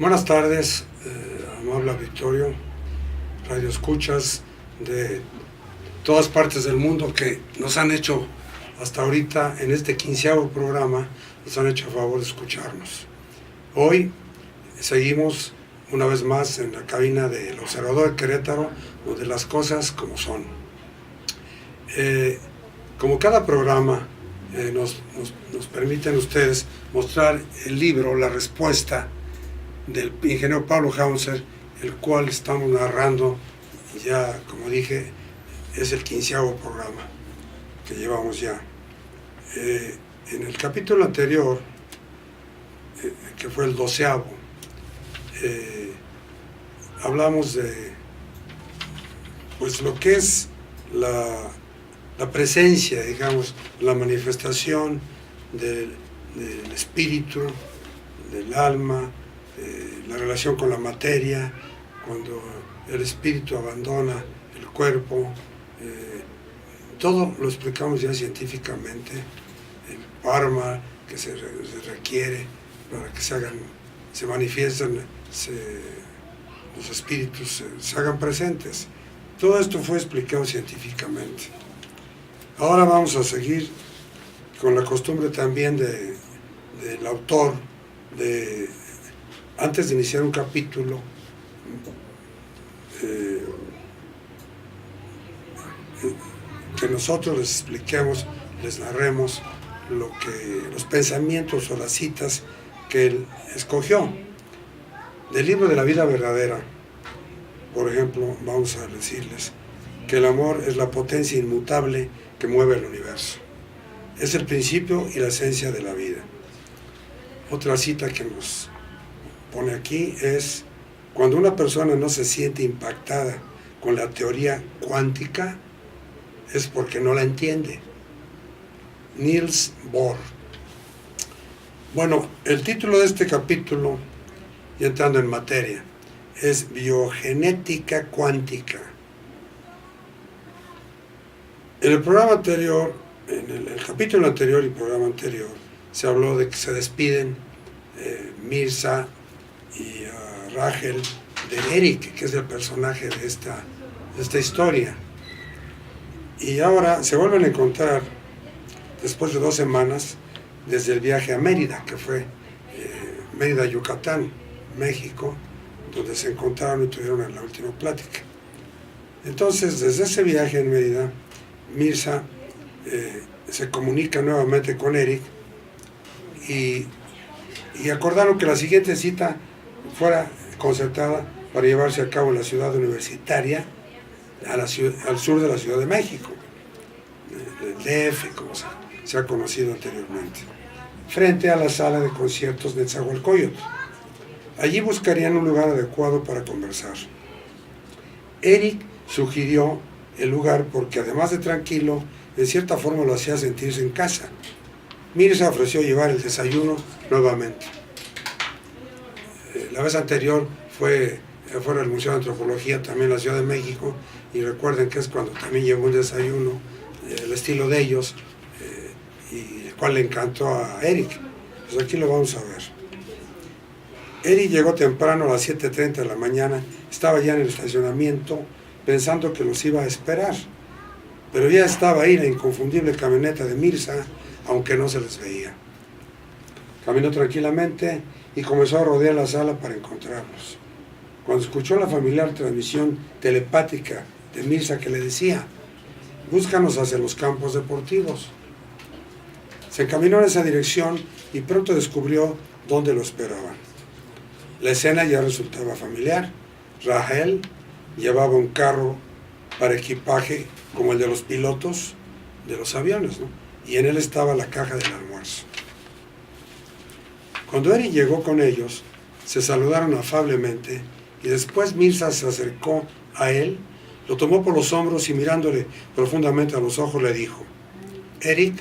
Buenas tardes, amable auditorio, radio escuchas de todas partes del mundo que nos han hecho hasta ahorita en este 15º programa, nos han hecho el favor de escucharnos. Hoy seguimos una vez más en la cabina del Observador de Querétaro, donde las cosas como son. Como cada programa nos permiten ustedes mostrar el libro, la respuesta del ingeniero Pablo Hauser, el cual estamos narrando ya, como dije, es el 15º programa que llevamos ya. En el capítulo anterior, que fue el 12º, hablamos de pues lo que es la presencia, digamos, la manifestación del espíritu, del alma, la relación con la materia, cuando el espíritu abandona el cuerpo, todo lo explicamos ya científicamente, el karma que se requiere para que se manifiesten, los espíritus se hagan presentes. Todo esto fue explicado científicamente. Ahora vamos a seguir con la costumbre también del autor de, antes de iniciar un capítulo, que nosotros les expliquemos, les narremos los pensamientos o las citas que él escogió. Del libro de la vida verdadera, por ejemplo, vamos a decirles que el amor es la potencia inmutable que mueve el universo. Es el principio y la esencia de la vida. Otra cita que nos pone aquí es: cuando una persona no se siente impactada con la teoría cuántica, es porque no la entiende. Niels Bohr. Bueno, el título de este capítulo, y entrando en materia, es Biogenética Cuántica. En el programa anterior, en el capítulo anterior y programa anterior, se habló de que se despiden Mirza y Rachel de Eric, que es el personaje de esta historia. Y ahora se vuelven a encontrar después de 2 semanas desde el viaje a Mérida, que fue Mérida, Yucatán, México, donde se encontraron y tuvieron la última plática. Entonces, desde ese viaje en Mérida, Mirza se comunica nuevamente con Eric y acordaron que la siguiente cita fuera concertada para llevarse a cabo en la ciudad universitaria, al sur de la Ciudad de México, el DF, como se ha conocido anteriormente, frente a la sala de conciertos de Nezahualcóyotl. Allí buscarían un lugar adecuado para conversar. Eric sugirió el lugar porque, además de tranquilo, en cierta forma lo hacía sentirse en casa. Mirza ofreció llevar el desayuno nuevamente. La vez anterior fue fuera del Museo de Antropología, también en la Ciudad de México, y recuerden que es cuando también llevó un desayuno, el estilo de ellos, y el cual le encantó a Eric. Pues aquí lo vamos a ver. Eric llegó temprano a las 7:30 de la mañana, estaba ya en el estacionamiento, pensando que los iba a esperar, pero ya estaba ahí la inconfundible camioneta de Mirza, aunque no se les veía. Caminó tranquilamente y comenzó a rodear la sala para encontrarlos. Cuando escuchó la familiar transmisión telepática de Mirza que le decía: búscanos hacia los campos deportivos. Se encaminó en esa dirección y pronto descubrió dónde lo esperaban. La escena ya resultaba familiar. Rachel llevaba un carro para equipaje como el de los pilotos de los aviones, ¿no? Y en él estaba la caja del almuerzo. Cuando Eric llegó con ellos, se saludaron afablemente y después Mirza se acercó a él, lo tomó por los hombros y mirándole profundamente a los ojos le dijo: Eric,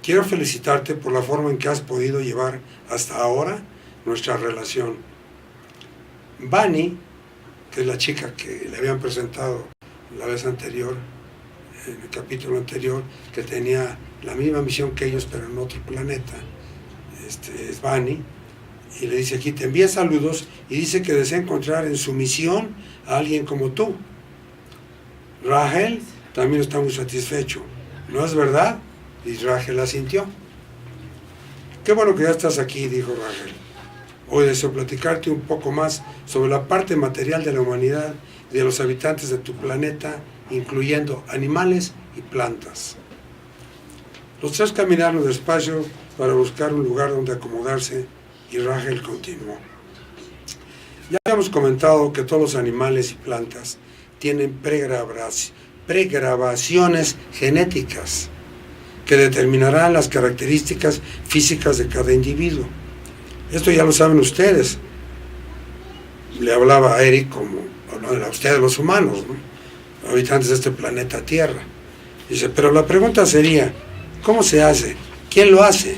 quiero felicitarte por la forma en que has podido llevar hasta ahora nuestra relación. Bunny, que es la chica que le habían presentado la vez anterior, en el capítulo anterior, que tenía la misma misión que ellos pero en otro planeta, es Bunny, y le dice aquí, te envía saludos y dice que desea encontrar en su misión a alguien como tú. Rachel también está muy satisfecho. ¿No es verdad? Y Rachel asintió. Qué bueno que ya estás aquí, dijo Rachel. Hoy deseo platicarte un poco más sobre la parte material de la humanidad y de los habitantes de tu planeta, incluyendo animales y plantas. Los tres caminaron despacio para buscar un lugar donde acomodarse y Rachel continuó. Ya habíamos comentado que todos los animales y plantas tienen pregrabaciones genéticas que determinarán las características físicas de cada individuo. Esto ya lo saben ustedes. Le hablaba a Eric como a ustedes los humanos, ¿no? Habitantes de este planeta Tierra. Dice, pero la pregunta sería, ¿cómo se hace? ¿Quién lo hace?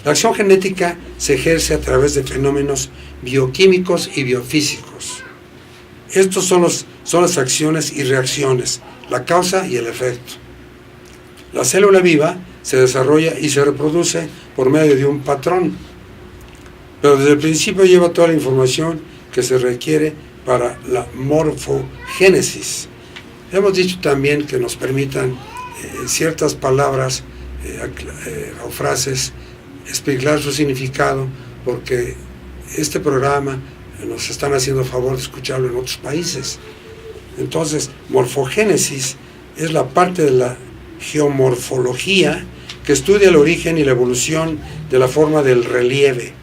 La acción genética se ejerce a través de fenómenos bioquímicos y biofísicos. Estos son las acciones y reacciones, la causa y el efecto. La célula viva se desarrolla y se reproduce por medio de un patrón, pero desde el principio lleva toda la información que se requiere para la morfogénesis. Hemos dicho también que nos permitan ciertas palabras o frases explicar su significado, porque este programa nos están haciendo favor de escucharlo en otros países. Entonces, morfogénesis es la parte de la geomorfología que estudia el origen y la evolución de la forma del relieve,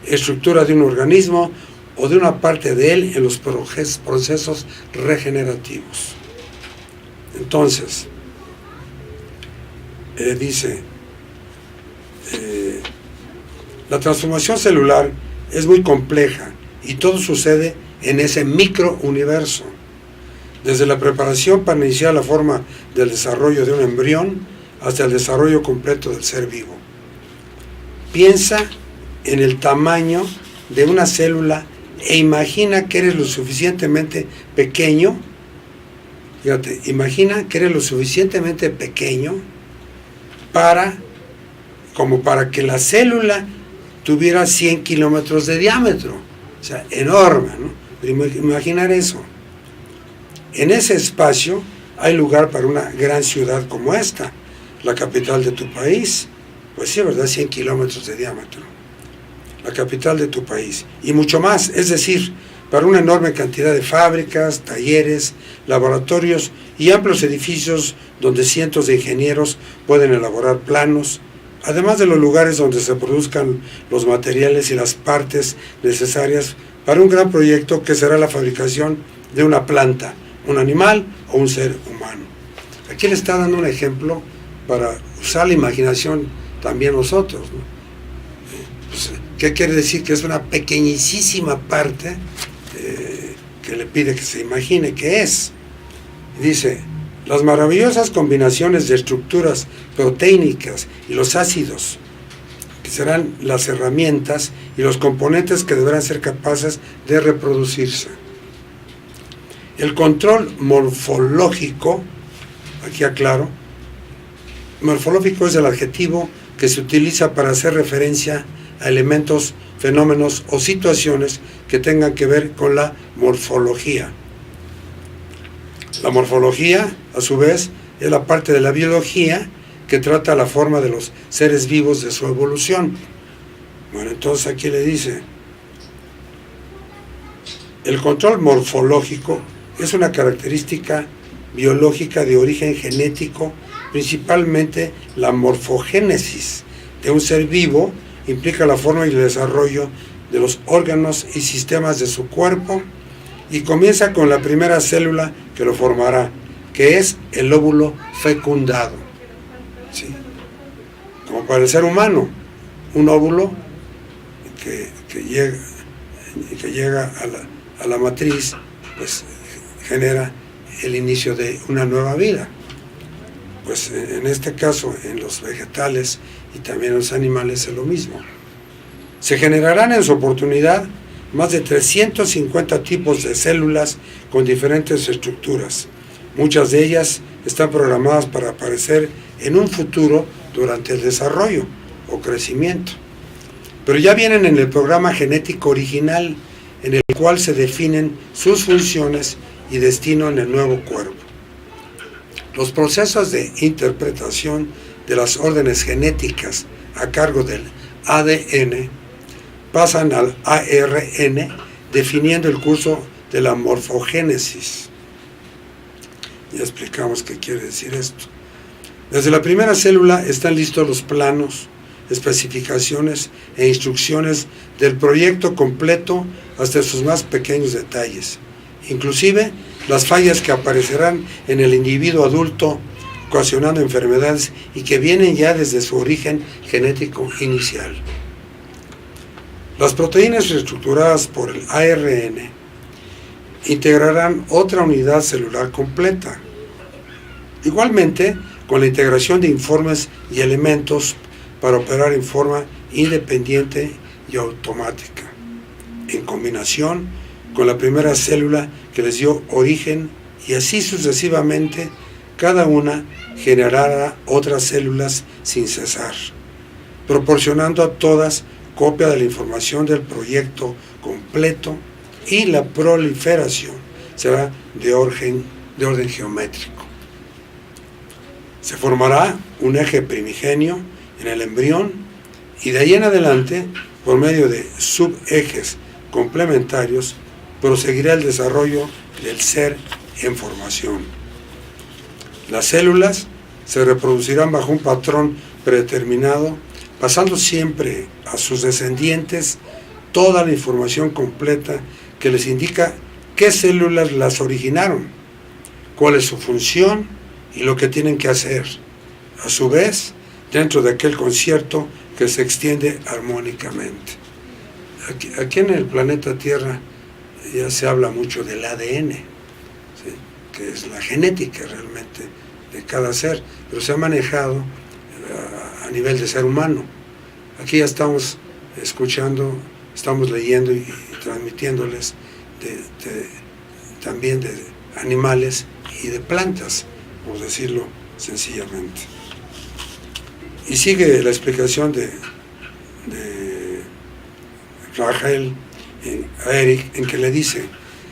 estructura de un organismo o de una parte de él en los procesos regenerativos. Entonces, dice, la transformación celular es muy compleja y todo sucede en ese microuniverso, desde la preparación para iniciar la forma del desarrollo de un embrión hasta el desarrollo completo del ser vivo. Piensa en el tamaño de una célula e imagina que eres lo suficientemente pequeño. Fíjate, imagina que eres lo suficientemente pequeño como para que la célula tuviera 100 kilómetros de diámetro. O sea, enorme, ¿no? Pero imaginar eso. En ese espacio hay lugar para una gran ciudad como esta, la capital de tu país. Pues sí, ¿verdad? 100 kilómetros de diámetro. La capital de tu país. Y mucho más, es decir, para una enorme cantidad de fábricas, talleres, laboratorios y amplios edificios donde cientos de ingenieros pueden elaborar planos, además de los lugares donde se produzcan los materiales y las partes necesarias para un gran proyecto que será la fabricación de una planta, un animal o un ser humano. Aquí le está dando un ejemplo para usar la imaginación también nosotros, ¿no? Pues, ¿qué quiere decir? Que es una pequeñísima parte que le pide que se imagine que es. Dice, las maravillosas combinaciones de estructuras proteínicas y los ácidos, que serán las herramientas y los componentes que deberán ser capaces de reproducirse. El control morfológico, aquí aclaro, morfológico es el adjetivo que se utiliza para hacer referencia a elementos, fenómenos o situaciones que tengan que ver con la morfología. La morfología, a su vez, es la parte de la biología que trata la forma de los seres vivos de su evolución. Bueno, entonces aquí le dice, el control morfológico es una característica biológica de origen genético, principalmente la morfogénesis de un ser vivo, implica la forma y el desarrollo de los órganos y sistemas de su cuerpo y comienza con la primera célula que lo formará, que es el óvulo fecundado. ¿Sí? Como para el ser humano, un óvulo que llega a la matriz, pues genera el inicio de una nueva vida. Pues en este caso, en los vegetales y también en los animales es lo mismo. Se generarán en su oportunidad más de 350 tipos de células con diferentes estructuras. Muchas de ellas están programadas para aparecer en un futuro durante el desarrollo o crecimiento. pero ya vienen en el programa genético original, en el cual se definen sus funciones y destino en el nuevo cuerpo. Los procesos de interpretación de las órdenes genéticas a cargo del ADN pasan al ARN, definiendo el curso de la morfogénesis. Ya explicamos qué quiere decir esto. Desde la primera célula están listos los planos, especificaciones e instrucciones del proyecto completo hasta sus más pequeños detalles, inclusive las fallas que aparecerán en el individuo adulto ocasionando enfermedades y que vienen ya desde su origen genético inicial. Las proteínas reestructuradas por el ARN integrarán otra unidad celular completa. Igualmente, con la integración de informes y elementos para operar en forma independiente y automática, en combinación con la primera célula que les dio origen, y así sucesivamente, cada una generará otras células sin cesar, proporcionando a todas copia de la información del proyecto completo, y la proliferación será de orden geométrico. Se formará un eje primigenio en el embrión y de ahí en adelante, por medio de subejes complementarios, proseguirá el desarrollo del ser en formación. Las células se reproducirán bajo un patrón predeterminado, pasando siempre a sus descendientes toda la información completa que les indica qué células las originaron, cuál es su función y lo que tienen que hacer, a su vez, dentro de aquel concierto que se extiende armónicamente. Aquí en el planeta Tierra ya se habla mucho del ADN, ¿sí?, que es la genética realmente de cada ser, pero se ha manejado a nivel de ser humano. Aquí ya estamos escuchando, estamos leyendo y transmitiéndoles también de animales y de plantas, por decirlo sencillamente. Y sigue la explicación de Rachel a Eric, en que le dice: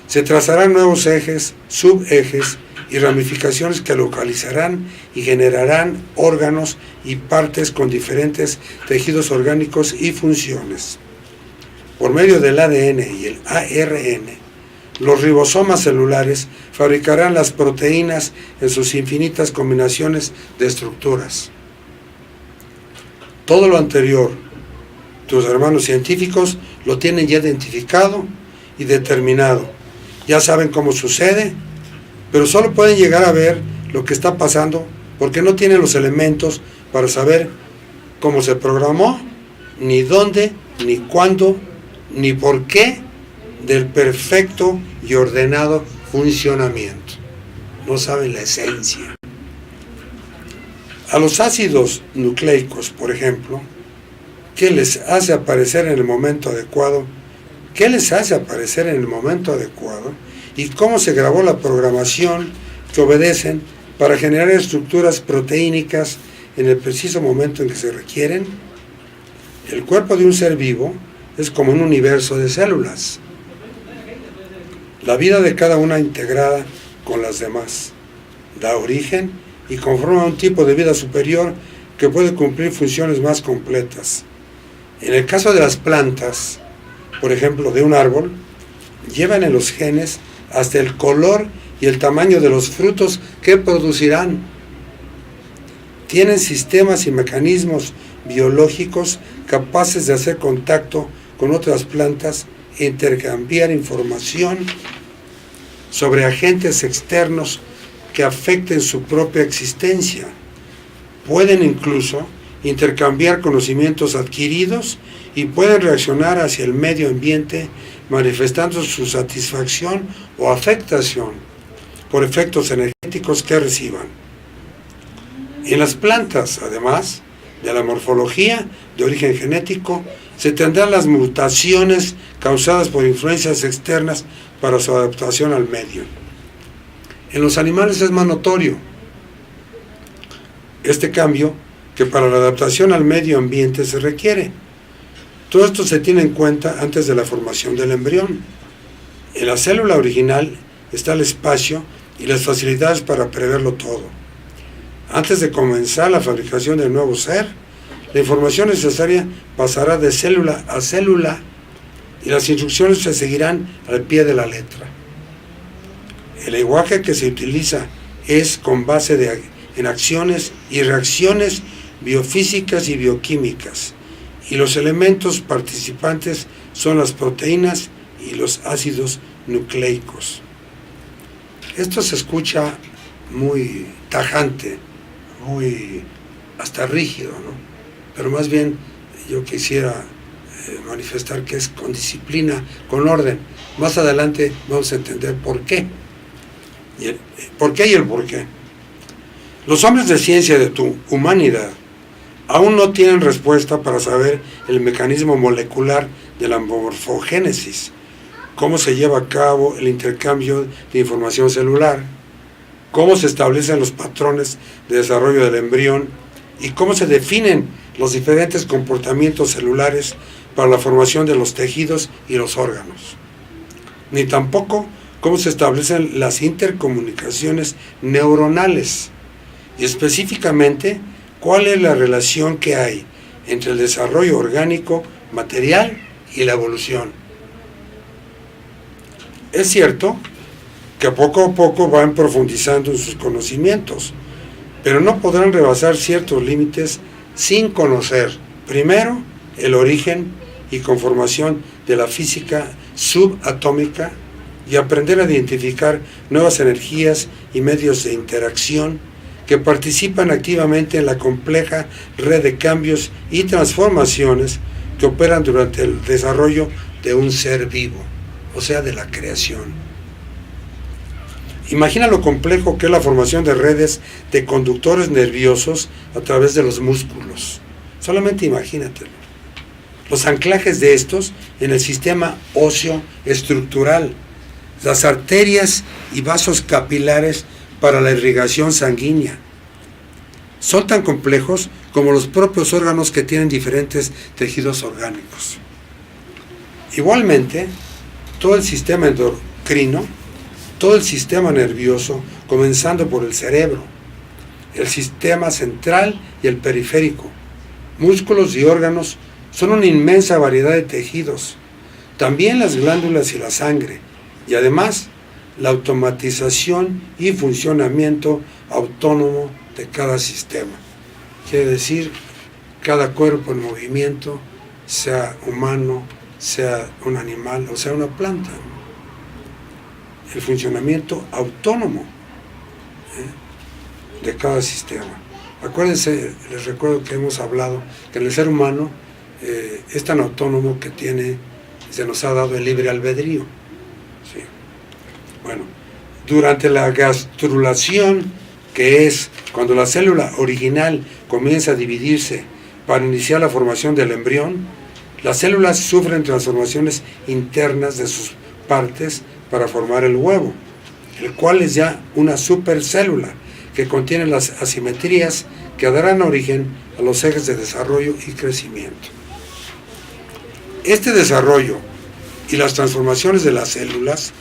se trazarán nuevos ejes, subejes y ramificaciones que localizarán y generarán órganos y partes con diferentes tejidos orgánicos y funciones. Por medio del ADN y el ARN, los ribosomas celulares fabricarán las proteínas en sus infinitas combinaciones de estructuras. Todo lo anterior, tus hermanos científicos lo tienen ya identificado y determinado. Ya saben cómo sucede, pero solo pueden llegar a ver lo que está pasando porque no tienen los elementos para saber cómo se programó, ni dónde, ni cuándo, ni por qué del perfecto y ordenado funcionamiento. No saben la esencia. A los ácidos nucleicos, por ejemplo, ¿qué les hace aparecer en el momento adecuado? ¿Qué les hace aparecer en el momento adecuado? ¿Y cómo se grabó la programación que obedecen para generar estructuras proteínicas en el preciso momento en que se requieren? El cuerpo de un ser vivo es como un universo de células. La vida de cada una integrada con las demás da origen y conforma un tipo de vida superior que puede cumplir funciones más completas. En el caso de las plantas, por ejemplo, de un árbol, llevan en los genes hasta el color y el tamaño de los frutos que producirán. Tienen sistemas y mecanismos biológicos capaces de hacer contacto con otras plantas e intercambiar información sobre agentes externos que afecten su propia existencia. Pueden incluso intercambiar conocimientos adquiridos y pueden reaccionar hacia el medio ambiente manifestando su satisfacción o afectación por efectos energéticos que reciban. En las plantas, además de la morfología de origen genético, se tendrán las mutaciones causadas por influencias externas para su adaptación al medio. En los animales es más notorio este cambio que para la adaptación al medio ambiente se requiere. Todo esto se tiene en cuenta antes de la formación del embrión. En la célula original está el espacio y las facilidades para preverlo todo. Antes de comenzar la fabricación del nuevo ser, la información necesaria pasará de célula a célula y las instrucciones se seguirán al pie de la letra. El lenguaje que se utiliza es con base en acciones y reacciones biofísicas y bioquímicas, y los elementos participantes son las proteínas y los ácidos nucleicos. Esto se escucha muy tajante, muy hasta rígido, ¿no? Pero más bien yo quisiera manifestar que es con disciplina, con orden. Más adelante vamos a entender por qué. ¿Por qué y el por qué? Los hombres de ciencia de tu humanidad aún no tienen respuesta para saber el mecanismo molecular de la morfogénesis, cómo se lleva a cabo el intercambio de información celular, cómo se establecen los patrones de desarrollo del embrión y cómo se definen los diferentes comportamientos celulares para la formación de los tejidos y los órganos, ni tampoco cómo se establecen las intercomunicaciones neuronales y específicamente cuál es la relación que hay entre el desarrollo orgánico, material y la evolución. Es cierto que poco a poco van profundizando en sus conocimientos, pero no podrán rebasar ciertos límites sin conocer, primero, el origen y conformación de la física subatómica y aprender a identificar nuevas energías y medios de interacción que participan activamente en la compleja red de cambios y transformaciones que operan durante el desarrollo de un ser vivo, o sea, de la creación. Imagina lo complejo que es la formación de redes de conductores nerviosos a través de los músculos. Solamente imagínatelo. Los anclajes de estos en el sistema óseo estructural, las arterias y vasos capilares para la irrigación sanguínea. Son tan complejos como los propios órganos que tienen diferentes tejidos orgánicos. Igualmente, todo el sistema endocrino, todo el sistema nervioso, comenzando por el cerebro, el sistema central y el periférico, músculos y órganos, son una inmensa variedad de tejidos, también las glándulas y la sangre, y además la automatización y funcionamiento autónomo de cada sistema. Quiere decir, cada cuerpo en movimiento, sea humano, sea un animal o sea una planta. El funcionamiento autónomo de cada sistema. Acuérdense, les recuerdo que hemos hablado que en el ser humano es tan autónomo que se nos ha dado el libre albedrío. ¿Sí? Bueno, durante la gastrulación, que es cuando la célula original comienza a dividirse para iniciar la formación del embrión, las células sufren transformaciones internas de sus partes para formar el huevo, el cual es ya una supercélula que contiene las asimetrías que darán origen a los ejes de desarrollo y crecimiento. Este desarrollo y las transformaciones de las células,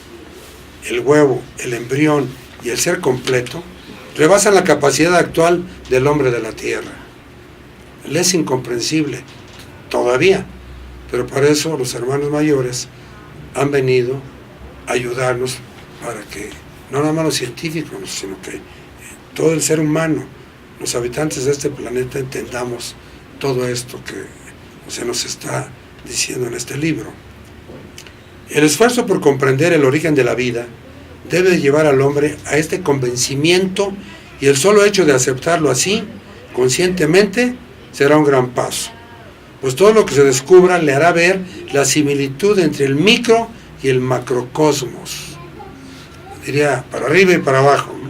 el huevo, el embrión y el ser completo, rebasan la capacidad actual del hombre de la Tierra. Le es incomprensible todavía, pero para eso los hermanos mayores han venido a ayudarnos para que no nada más los científicos, sino que todo el ser humano, los habitantes de este planeta, entendamos todo esto que se nos está diciendo en este libro. El esfuerzo por comprender el origen de la vida debe llevar al hombre a este convencimiento, y el solo hecho de aceptarlo así, conscientemente, será un gran paso, pues todo lo que se descubra le hará ver la similitud entre el micro y el macrocosmos. Diría para arriba y para abajo, ¿no?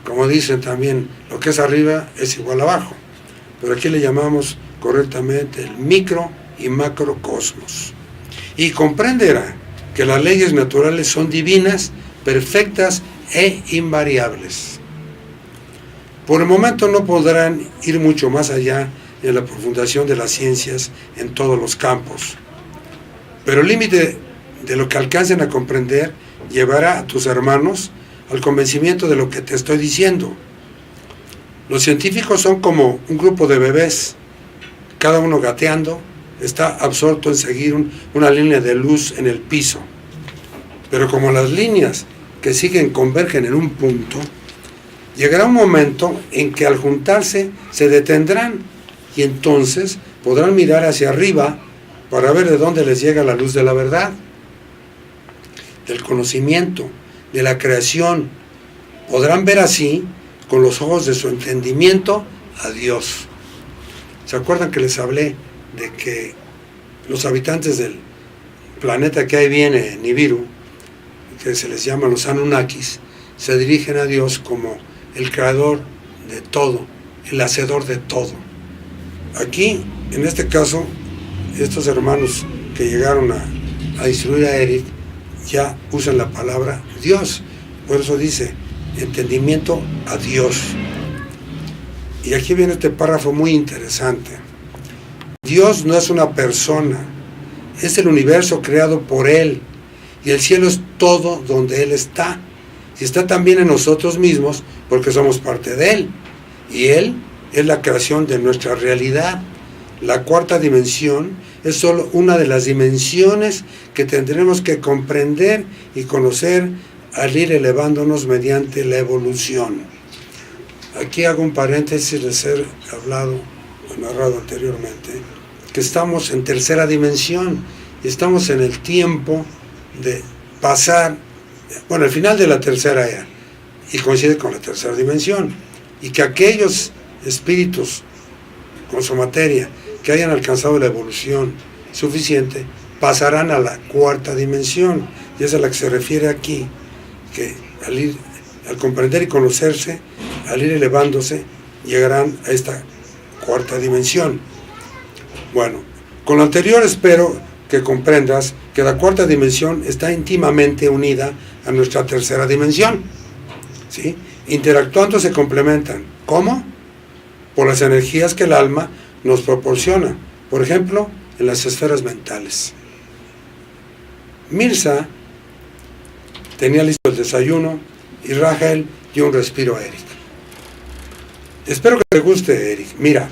Como dicen también, lo que es arriba es igual a abajo, pero aquí le llamamos correctamente el micro y macrocosmos. Y comprenderá que las leyes naturales son divinas, perfectas e invariables. Por el momento no podrán ir mucho más allá y en la profundización de las ciencias en todos los campos. Pero el límite de lo que alcancen a comprender llevará a tus hermanos al convencimiento de lo que te estoy diciendo. Los científicos son como un grupo de bebés, cada uno gateando, está absorto en seguir una línea de luz en el piso. Pero como las líneas que siguen convergen en un punto, llegará un momento en que al juntarse se detendrán y entonces podrán mirar hacia arriba para ver de dónde les llega la luz de la verdad, del conocimiento, de la creación. Podrán ver así, con los ojos de su entendimiento, a Dios. ¿Se acuerdan que les hablé de que los habitantes del planeta que ahí viene, Nibiru, que se les llama los Anunnakis, se dirigen a Dios como el creador de todo, el hacedor de todo? Aquí, en este caso, estos hermanos que llegaron a instruir a Eric ya usan la palabra Dios. Por eso dice, entendimiento a Dios. Y aquí viene este párrafo muy interesante. Dios no es una persona, es el universo creado por Él, y el cielo es todo donde Él está, y está también en nosotros mismos porque somos parte de Él, y Él es la creación de nuestra realidad. La cuarta dimensión es solo una de las dimensiones que tendremos que comprender y conocer al ir elevándonos mediante la evolución. Aquí hago un paréntesis de ser hablado o narrado anteriormente, que estamos en tercera dimensión y estamos en el tiempo de pasar, el final de la tercera era, y coincide con la tercera dimensión, y que aquellos espíritus con su materia que hayan alcanzado la evolución suficiente pasarán a la cuarta dimensión, y es a la que se refiere aquí, que al comprender y conocerse, al ir elevándose, llegarán a esta cuarta dimensión. Bueno, con lo anterior espero que comprendas que la cuarta dimensión está íntimamente unida a nuestra tercera dimensión, ¿sí? Interactuando se complementan. ¿Cómo? Por las energías que el alma nos proporciona, por ejemplo, en las esferas mentales. Mirza tenía listo el desayuno y Rahel dio un respiro a Eric. Espero que te guste, Eric. Mira,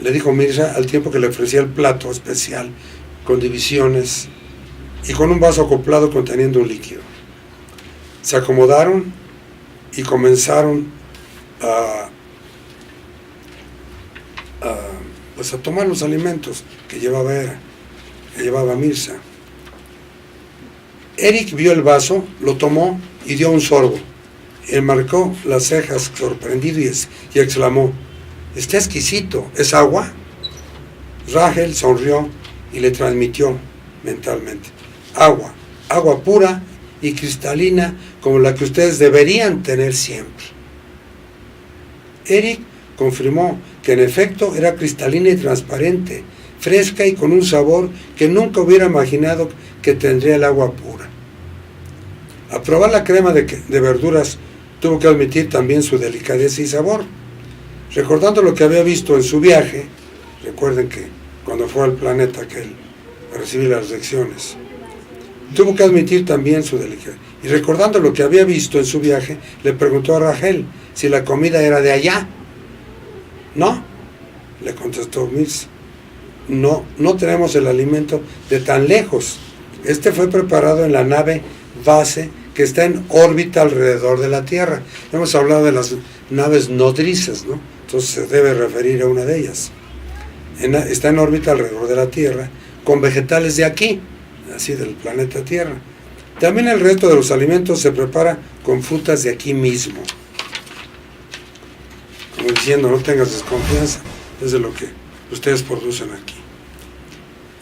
le dijo Mirza al tiempo que le ofrecía el plato especial con divisiones y con un vaso acoplado conteniendo un líquido. Se acomodaron y comenzaron a tomar los alimentos que llevaba Mirza. Eric vio el vaso, lo tomó y dio un sorbo. Enmarcó las cejas sorprendido y exclamó: «Está exquisito, ¿es agua?». Rahel sonrió y le transmitió mentalmente: agua pura y cristalina como la que ustedes deberían tener siempre. Eric confirmó que en efecto era cristalina y transparente, fresca y con un sabor que nunca hubiera imaginado que tendría el agua pura. Al probar la crema de verduras, tuvo que admitir también su delicadeza y sabor. Recordando lo que había visto en su viaje, recuerden que cuando fue al planeta aquel a recibir las lecciones, tuvo que admitir también su delicadeza. Y recordando lo que había visto en su viaje, le preguntó a Rahel si la comida era de allá. «No», le contestó Mirza, no tenemos el alimento de tan lejos. Este fue preparado en la nave base que está en órbita alrededor de la Tierra. Hemos hablado de las naves nodrizas, ¿no? Entonces se debe referir a una de ellas. Está en órbita alrededor de la Tierra, con vegetales de aquí, así del planeta Tierra. También el resto de los alimentos se prepara con frutas de aquí mismo. Como diciendo, no tengas desconfianza, es de lo que ustedes producen aquí.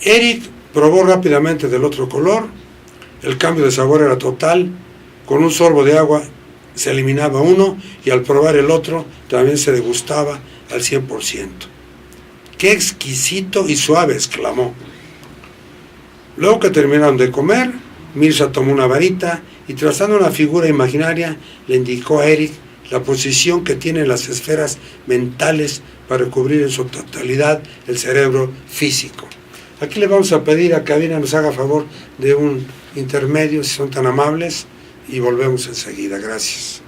Eric probó rápidamente del otro color, el cambio de sabor era total, con un sorbo de agua se eliminaba uno y al probar el otro también se degustaba al 100%. ¡Qué exquisito y suave!, exclamó. Luego que terminaron de comer, Mirza tomó una varita y trazando una figura imaginaria le indicó a Eric la posición que tienen las esferas mentales para cubrir en su totalidad el cerebro físico. Aquí le vamos a pedir a Cabina nos haga favor de un intermedio, si son tan amables, y volvemos enseguida. Gracias.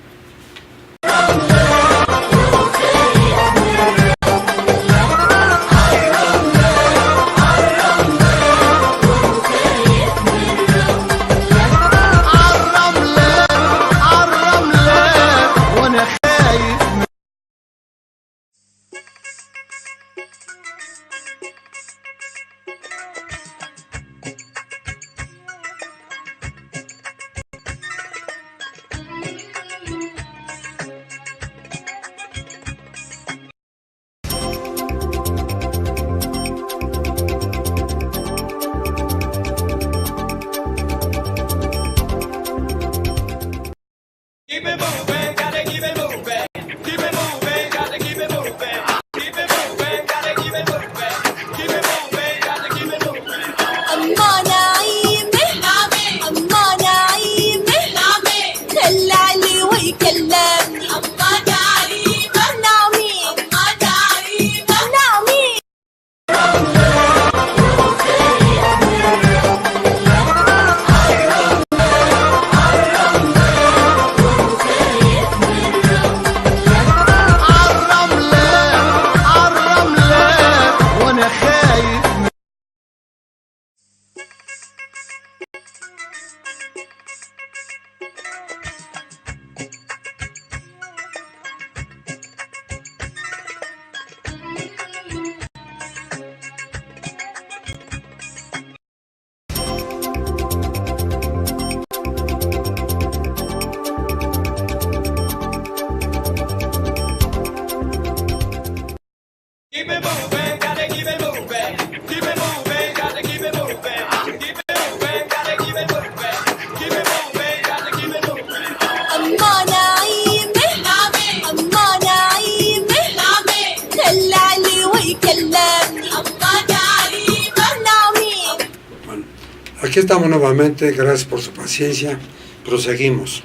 Aquí estamos nuevamente, gracias por su paciencia, proseguimos.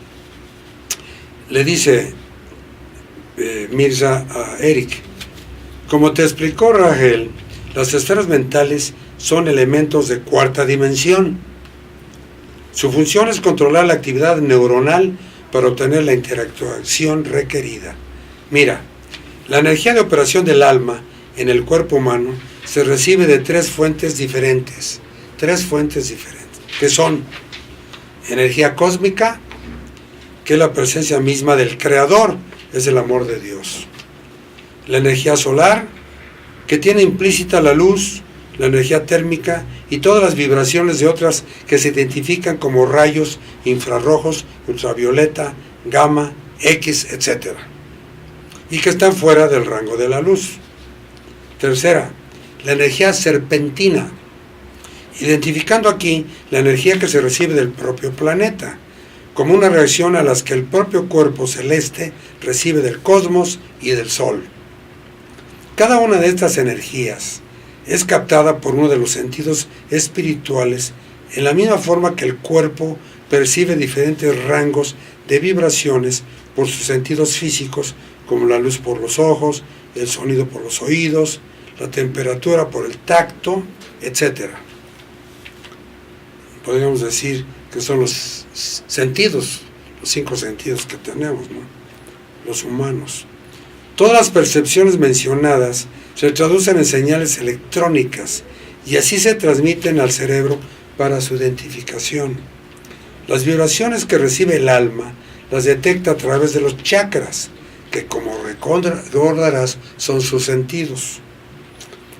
Le dice Mirza a Eric: como te explicó Rachel, las esferas mentales son elementos de cuarta dimensión. Su función es controlar la actividad neuronal para obtener la interacción requerida. Mira, la energía de operación del alma en el cuerpo humano se recibe de tres fuentes diferentes, que son energía cósmica, que es la presencia misma del Creador, es el amor de Dios. La energía solar, que tiene implícita la luz, la energía térmica y todas las vibraciones de otras que se identifican como rayos infrarrojos, ultravioleta, gamma, X, etc. y que están fuera del rango de la luz. Tercera, la energía serpentina, identificando aquí la energía que se recibe del propio planeta, como una reacción a las que el propio cuerpo celeste recibe del cosmos y del Sol. Cada una de estas energías es captada por uno de los sentidos espirituales en la misma forma que el cuerpo percibe diferentes rangos de vibraciones por sus sentidos físicos, como la luz por los ojos, el sonido por los oídos, la temperatura por el tacto, etc. Podríamos decir que son los sentidos, los 5 sentidos que tenemos, ¿no?, los humanos. Todas las percepciones mencionadas se traducen en señales electrónicas y así se transmiten al cerebro para su identificación. Las vibraciones que recibe el alma las detecta a través de los chakras, que, como recordarás, son sus sentidos.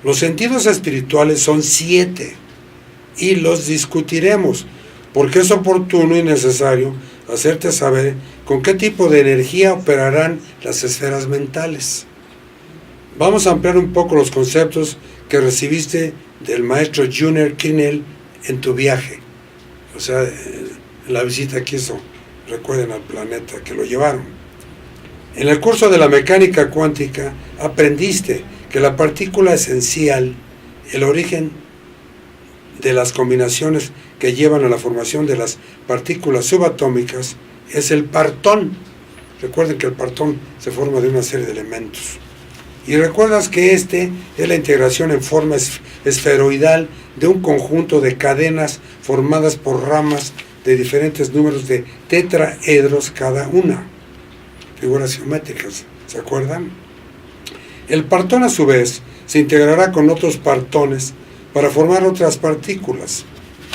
Los sentidos espirituales son 7 y los discutiremos, porque es oportuno y necesario hacerte saber con qué tipo de energía operarán las esferas mentales. Vamos a ampliar un poco los conceptos que recibiste del maestro Junior Kinnell en tu viaje, o sea, en la visita que hizo, recuerden, al planeta que lo llevaron. En el curso de la mecánica cuántica aprendiste que la partícula esencial, el origen de las combinaciones que llevan a la formación de las partículas subatómicas, es el partón. Recuerden que el partón se forma de una serie de elementos. Y recuerdas que este es la integración en forma esferoidal de un conjunto de cadenas formadas por ramas de diferentes números de tetraedros cada una. Figuras geométricas, ¿se acuerdan? El partón a su vez se integrará con otros partones para formar otras partículas.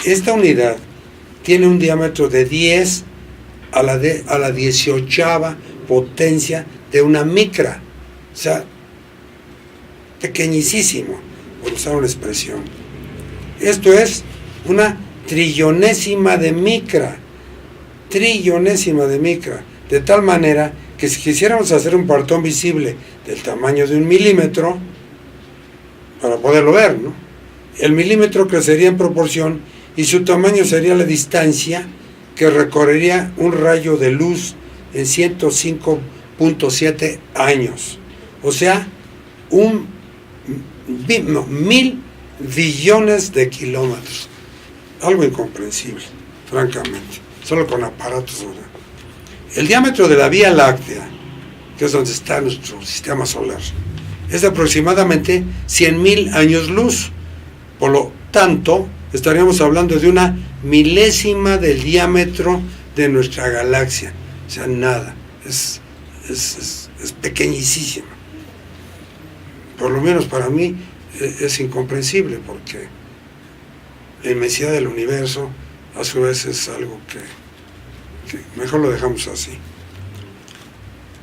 Esta unidad tiene un diámetro de 10 a la 18ª potencia de una micra, o sea, pequeñísimo, por usar una expresión. Esto es una trillonésima de micra, de tal manera que si quisiéramos hacer un partón visible del tamaño de 1 milímetro, para poderlo ver, ¿no?, el milímetro crecería en proporción y su tamaño sería la distancia que recorrería un rayo de luz en 105.7 años. O sea, 1.000 billones de kilómetros. Algo incomprensible, francamente, solo con aparatos, ¿verdad? El diámetro de la Vía Láctea, que es donde está nuestro sistema solar, es de aproximadamente 100.000 años luz. Por lo tanto, estaríamos hablando de una milésima del diámetro de nuestra galaxia. O sea, nada, es pequeñísima. Por lo menos para mí es incomprensible, porque la inmensidad del universo a su vez es algo que mejor lo dejamos así.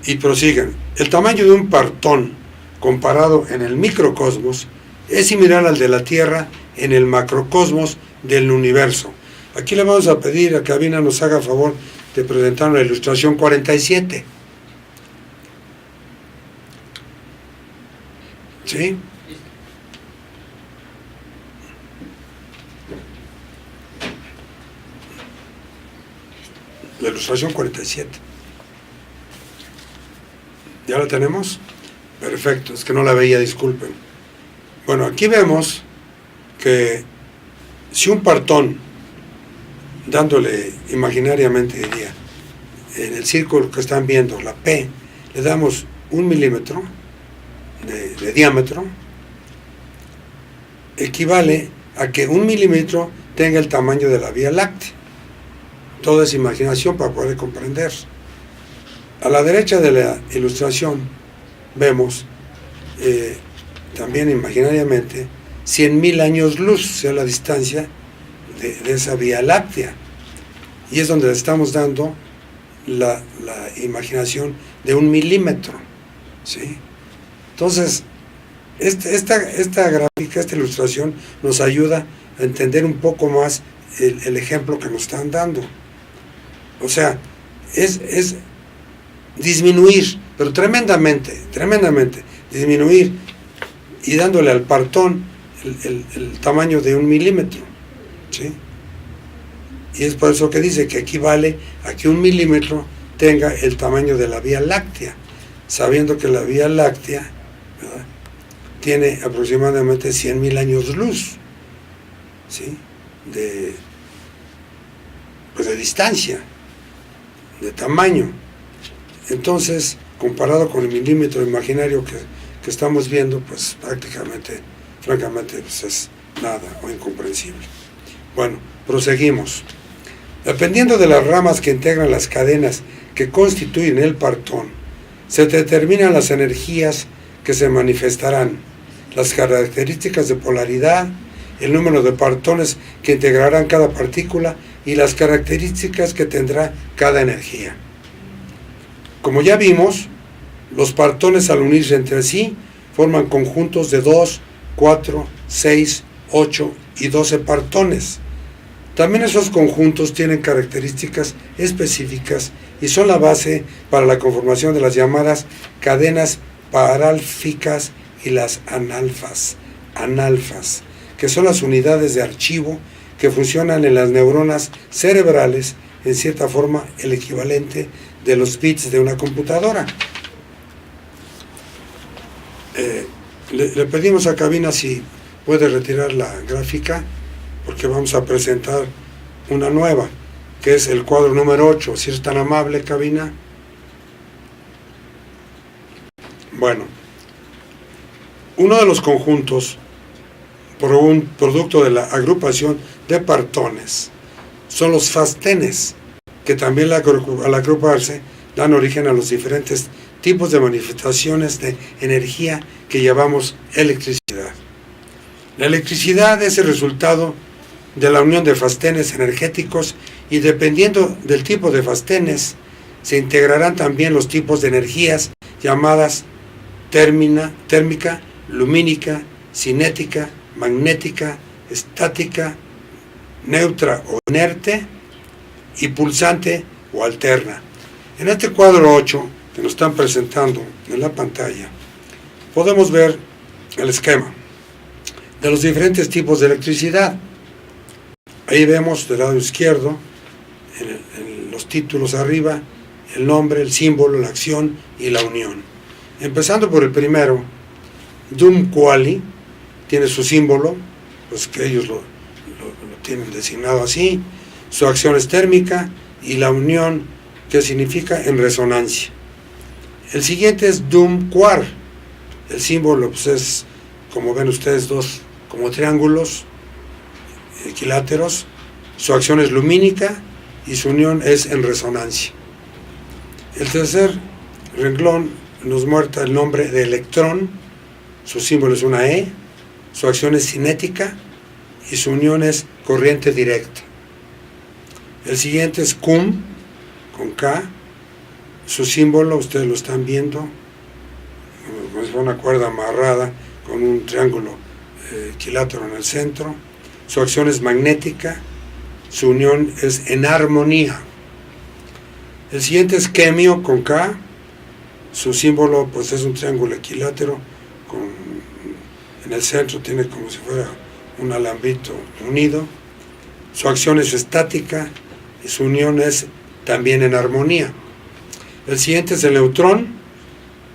Y prosiguen. El tamaño de un partón comparado en el microcosmos es similar al de la Tierra en el macrocosmos del universo. Aquí le vamos a pedir a Cabina nos haga favor de presentar la ilustración 47. ¿Sí? La ilustración 47. ¿Ya la tenemos? Perfecto, es que no la veía, disculpen. Bueno, aquí vemos que si un partón, dándole imaginariamente, diría, en el círculo que están viendo, la P, le damos 1 milímetro de diámetro, equivale a que 1 milímetro tenga el tamaño de la Vía Láctea. Todo es imaginación para poder comprender. A la derecha de la ilustración vemos también imaginariamente 100.000 años luz, o sea, la distancia de esa Vía Láctea. Y es donde estamos dando la imaginación de 1 milímetro, ¿sí? Entonces, esta gráfica, esta ilustración nos ayuda a entender un poco más el ejemplo que nos están dando. O sea, es disminuir, pero tremendamente, disminuir y dándole al partón el tamaño de 1 milímetro, ¿sí? Y es por eso que dice que equivale a que 1 milímetro tenga el tamaño de la Vía Láctea, sabiendo que la Vía Láctea, ¿verdad?, tiene aproximadamente 100.000 años luz, ¿sí?, de distancia, de tamaño. Entonces, comparado con el milímetro imaginario que estamos viendo, pues prácticamente, francamente, pues es nada o incomprensible. Bueno, proseguimos. Dependiendo de las ramas que integran las cadenas que constituyen el partón, se determinan las energías que se manifestarán, las características de polaridad, el número de partones que integrarán cada partícula y las características que tendrá cada energía. Como ya vimos, los partones al unirse entre sí forman conjuntos de 2, 4, 6, 8 y 12 partones. También esos conjuntos tienen características específicas y son la base para la conformación de las llamadas cadenas parálficas y las analfas, que son las unidades de archivo que funcionan en las neuronas cerebrales, en cierta forma el equivalente de los bits de una computadora. Le pedimos a Cabina si puede retirar la gráfica, porque vamos a presentar una nueva, que es el cuadro número 8, si es tan amable, Cabina. Bueno, Uno de los conjuntos, por un producto de la agrupación de partones, son los fastenes, que también al agruparse dan origen a los diferentes tipos de manifestaciones de energía que llamamos electricidad. La electricidad es el resultado de la unión de fastenes energéticos y dependiendo del tipo de fastenes, se integrarán también los tipos de energías llamadas térmica, lumínica, cinética, magnética, estática, neutra o inerte y pulsante o alterna. En este cuadro 8 que nos están presentando en la pantalla, podemos ver el esquema de los diferentes tipos de electricidad. Ahí vemos del lado izquierdo, en los títulos arriba, el nombre, el símbolo, la acción y la unión. Empezando por el primero, Dum Quali, tiene su símbolo, pues que ellos lo tienen designado así, su acción es térmica y la unión que significa en resonancia. El siguiente es Dum Quar, el símbolo pues es, como ven ustedes, dos como triángulos equiláteros, su acción es lumínica y su unión es en resonancia. El tercer renglón nos muestra el nombre de electrón, su símbolo es una E, su acción es cinética y su unión es corriente directa. El siguiente es Cum, con K, su símbolo, ustedes lo están viendo, es una cuerda amarrada con un triángulo equilátero en el centro, su acción es magnética, su unión es en armonía. El siguiente es Quemio, con K, su símbolo pues es un triángulo equilátero, en el centro tiene como si fuera un alambrito unido, su acción es estática y su unión es también en armonía. El siguiente es el neutrón,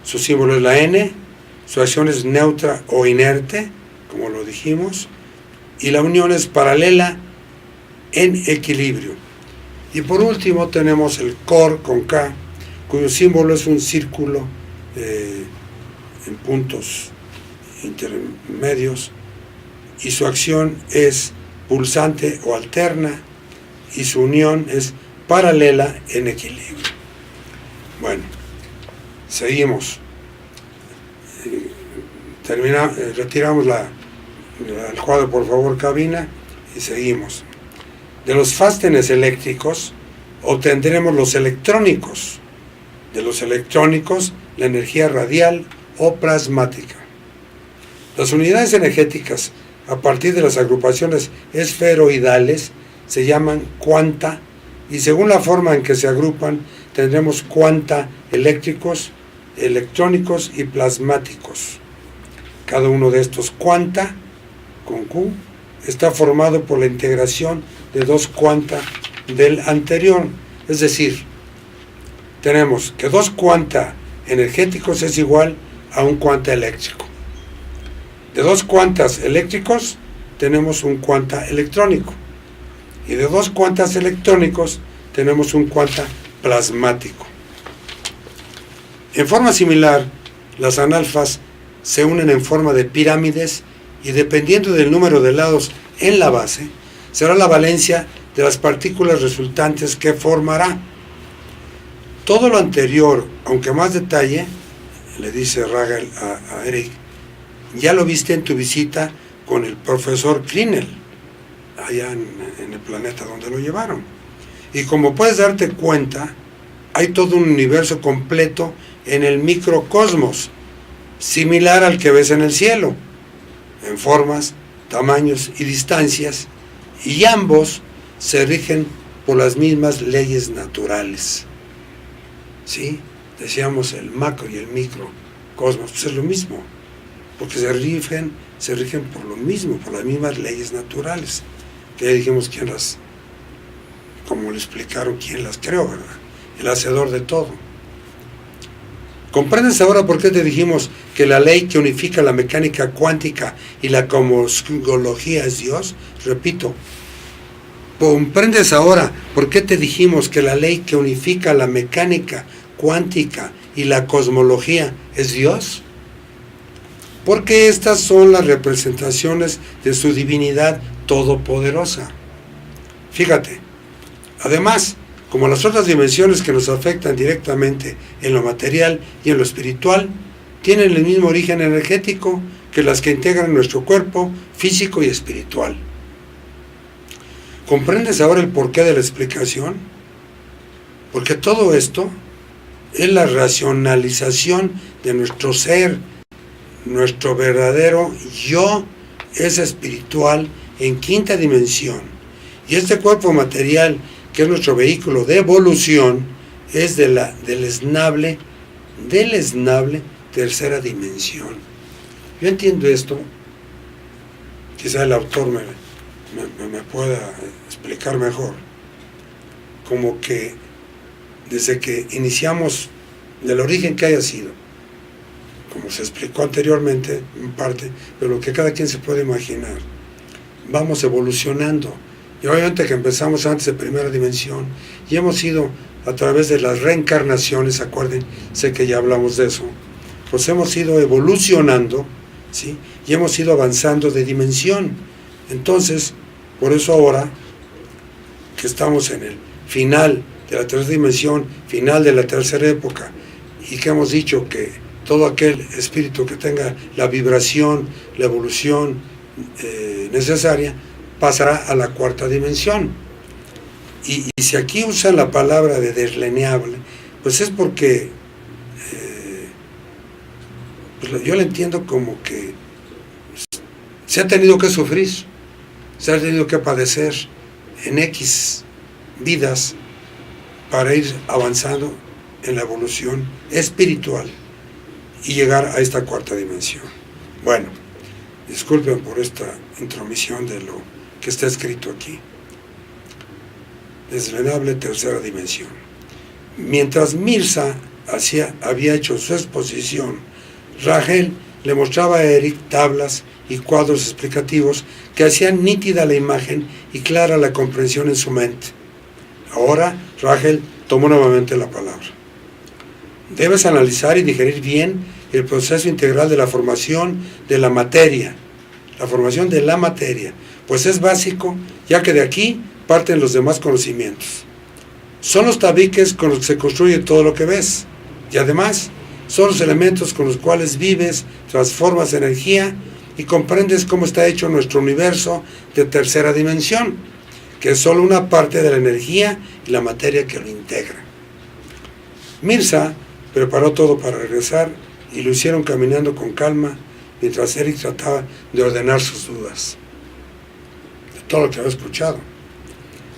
su símbolo es la N, su acción es neutra o inerte, como lo dijimos, y la unión es paralela en equilibrio. Y por último tenemos el Cor, con K, cuyo símbolo es un círculo en puntos intermedios y su acción es pulsante o alterna y su unión es paralela en equilibrio. Bueno, seguimos. Retiramos el cuadro, por favor, cabina, y seguimos. De los fastenes eléctricos obtendremos los electrónicos. De los electrónicos, la energía radial o plasmática. Las unidades energéticas a partir de las agrupaciones esferoidales se llaman cuanta y según la forma en que se agrupan tendremos cuanta eléctricos, electrónicos y plasmáticos. Cada uno de estos cuanta, con Q, está formado por la integración de dos cuanta del anterior, es decir, tenemos que dos cuanta energéticos es igual a un cuanta eléctrico. De dos cuantas eléctricos tenemos un cuanta electrónico y de dos cuantas electrónicos tenemos un cuanta plasmático. En forma similar, las analfas se unen en forma de pirámides y dependiendo del número de lados en la base, será la valencia de las partículas resultantes que formará. Todo lo anterior, aunque más detalle, le dice Ragel a Eric, ya lo viste en tu visita con el profesor Klinel, allá en el planeta donde lo llevaron. Y como puedes darte cuenta, hay todo un universo completo en el microcosmos, similar al que ves en el cielo, en formas, tamaños y distancias, y ambos se rigen por las mismas leyes naturales. ¿Sí? Decíamos el macro y el microcosmos, pues es lo mismo, porque se rigen por lo mismo, por las mismas leyes naturales, que ya dijimos quién las, como le explicaron, quién las creó, ¿verdad? El hacedor de todo. ¿Comprendes ahora por qué te dijimos que la ley que unifica la mecánica cuántica y la cosmología es Dios? Repito, ¿comprendes ahora por qué te dijimos que la ley que unifica la mecánica cuántica y la cosmología es Dios? porque estas son las representaciones de su divinidad todopoderosa. Fíjate, además, como las otras dimensiones que nos afectan directamente en lo material y en lo espiritual, tienen el mismo origen energético que las que integran nuestro cuerpo físico y espiritual. ¿Comprendes ahora el porqué de la explicación? Porque todo esto es la racionalización de nuestro ser. Nuestro verdadero yo es espiritual en quinta dimensión. Y este cuerpo material, que es nuestro vehículo de evolución, es deleznable tercera dimensión. Yo entiendo esto, quizá el autor me pueda explicar mejor, como que desde que iniciamos, del origen que haya sido, como se explicó anteriormente en parte, pero lo que cada quien se puede imaginar, vamos evolucionando. Y obviamente que empezamos antes de primera dimensión y hemos ido a través de las reencarnaciones, acuérdense, sé que ya hablamos de eso, pues hemos ido evolucionando, ¿sí? Y hemos ido avanzando de dimensión. Entonces, por eso ahora que estamos en el final de la tercera dimensión, final de la tercera época, y que hemos dicho que todo aquel espíritu que tenga la vibración, la evolución necesaria, pasará a la cuarta dimensión. Y si aquí usan la palabra de deslineable, pues es porque pues yo lo entiendo como que se ha tenido que sufrir, se ha tenido que padecer en X vidas para ir avanzando en la evolución espiritual y llegar a esta cuarta dimensión. Bueno, disculpen por esta intromisión de lo que está escrito aquí. Deslenable tercera dimensión. Mientras Mirza había hecho su exposición, Rahel le mostraba a Eric tablas y cuadros explicativos que hacían nítida la imagen y clara la comprensión en su mente. Ahora Rahel tomó nuevamente la palabra. Debes analizar y digerir bien el proceso integral de la formación de la materia, pues es básico, ya que de aquí parten los demás conocimientos. Son los tabiques con los que se construye todo lo que ves, y además son los elementos con los cuales vives, transformas energía y comprendes cómo está hecho nuestro universo de tercera dimensión, que es solo una parte de la energía y la materia que lo integra. Mirza preparó todo para regresar y lo hicieron caminando con calma mientras Eric trataba de ordenar sus dudas de todo lo que había escuchado.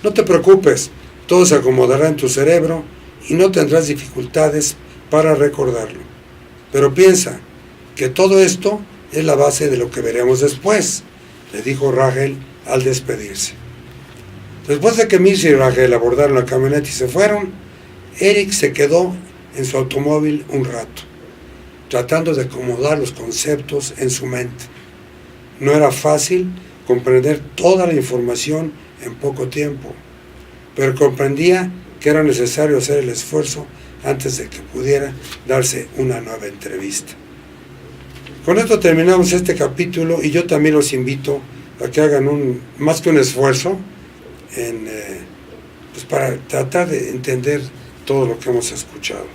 No te preocupes, todo se acomodará en tu cerebro y no tendrás dificultades para recordarlo. Pero piensa que todo esto es la base de lo que veremos después, le dijo Rahel al despedirse. Después de que Mirza y Rahel abordaron la camioneta y se fueron, Eric se quedó en su automóvil un rato, tratando de acomodar los conceptos en su mente. No era fácil comprender toda la información en poco tiempo, pero comprendía que era necesario hacer el esfuerzo antes de que pudiera darse una nueva entrevista. Con esto terminamos este capítulo y yo también los invito a que hagan más que un esfuerzo pues para tratar de entender todo lo que hemos escuchado.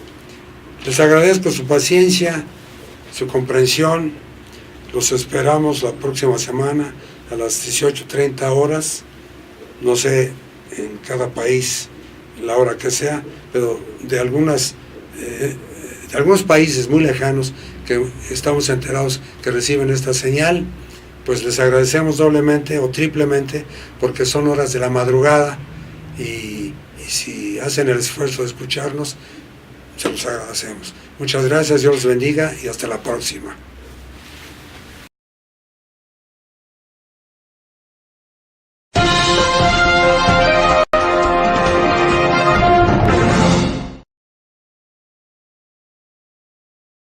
Les agradezco su paciencia, su comprensión. Los esperamos la próxima semana a las 18:30 horas. No sé en cada país la hora que sea, pero de algunos países muy lejanos que estamos enterados que reciben esta señal, pues les agradecemos doblemente o triplemente porque son horas de la madrugada y si hacen el esfuerzo de escucharnos, se los agradecemos. Muchas gracias, Dios los bendiga y hasta la próxima.